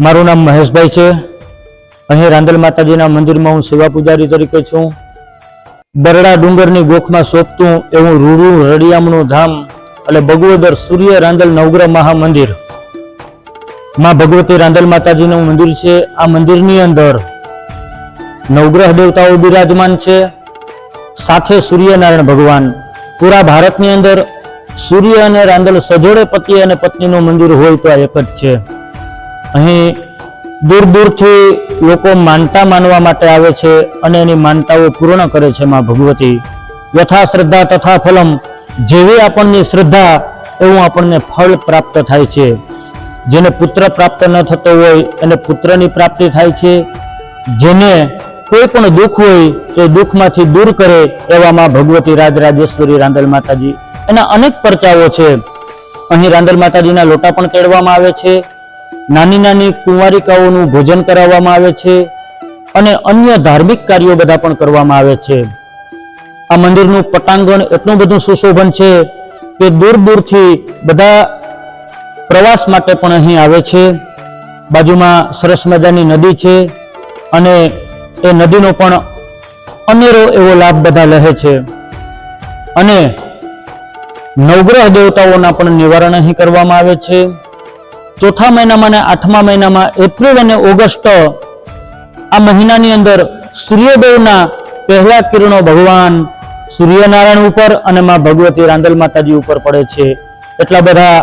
મારું નામ મહેશભાઈ છે। અહીં રાંદલ માતાજીના મંદિરમાં હું સેવા પૂજારી તરીકે છું। બરડા ડુંગરની ગોખમાં શોભતું એવું રૂડું રળિયામણું ધામ એટલે બગવદર સૂર્ય રાંદલ નવગ્રહ મહામંદિર માં ભગવતી રાંદલ માતાજીનું મંદિર છે। આ મંદિરની અંદર નવગ્રહ દેવતાઓ બિરાજમાન છે, સાથે સૂર્યનારાયણ ભગવાન। પૂરા ભારતની અંદર સૂર્ય અને રાંદલ સજોડે પતિ અને પત્નીનું મંદિર હોય તો આ એક જ છે। અહીં દૂર દૂરથી લોકો માનતા માનવા માટે આવે છે અને એની માનતાઓ પૂર્ણ કરે છે માં ભગવતી। યથા શ્રદ્ધા તથા ફલમ, જેવી આપણની શ્રદ્ધા એવું આપણને ફળ પ્રાપ્ત થાય છે। જેને પુત્ર પ્રાપ્ત ન થતો હોય એને પુત્રની પ્રાપ્તિ થાય છે। જેને કોઈ પણ દુઃખ હોય તો દુઃખમાંથી દૂર કરે એવા માં ભગવતી રાજરાજેશ્વરી રાંદલ માતાજી। એના અનેક પરચાઓ છે। અહીં રાંદલ માતાજીના લોટા પણ તેડવામાં આવે છે, નાની નાની કુંવારિકાઓનું ભોજન કરાવવામાં આવે છે અને અન્ય ધાર્મિક કાર્યો બધા પણ કરવામાં આવે છે। આ મંદિરનું પટાંગણ એટલું બધું સુશોભન છે કે દૂર દૂરથી બધા પ્રવાસ માટે પણ અહીં આવે છે। બાજુમાં સરસ મજાની નદી છે અને એ નદીનો પણ અનેરો એવો લાભ બધા લે છે અને નવગ્રહ દેવતાઓના પણ નિવારણ અહીં કરવામાં આવે છે। ચોથા મહિનામાં અને આઠમા મહિનામાં એપ્રિલ અને ઓગસ્ટ આ મહિનાની અંદર સૂર્યદેવના પહેલા કિરણો ભગવાન સૂર્યનારાયણ ઉપર અને માં ભગવતી રાંદલ માતાજી ઉપર પડે છે। એટલા બધા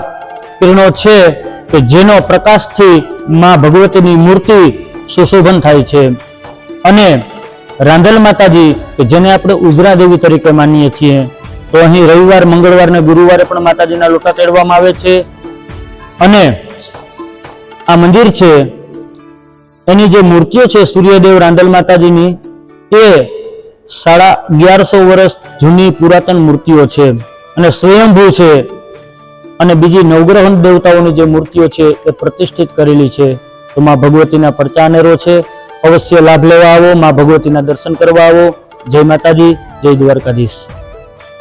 કિરણો છે કે જેનો પ્રકાશથી માં ભગવતીની મૂર્તિ સુશોભન થાય છે। અને રાંદલ માતાજી કે જેને આપણે ઉજરા દેવી તરીકે માનીએ છીએ, તો અહીં રવિવાર, મંગળવાર અને ગુરુવારે પણ માતાજીના લોટા તેડવામાં આવે છે। અને આ મંદિર છે એની જે મૂર્તિઓ છે સૂર્યદેવ રાંદલ માતાજીની, એ 1150 વર્ષ જૂની પુરાતન મૂર્તિઓ છે અને સ્વયંભૂ છે। અને બીજી નવગ્રહ દેવતાઓની જે મૂર્તિઓ છે એ પ્રતિષ્ઠિત કરેલી છે। તો માં ભગવતીના પરચા અનેરો છે। અવશ્ય લાભ લેવા આવો, માં ભગવતીના દર્શન કરવા આવો। જય માતાજી, જય દ્વારકાધીશ।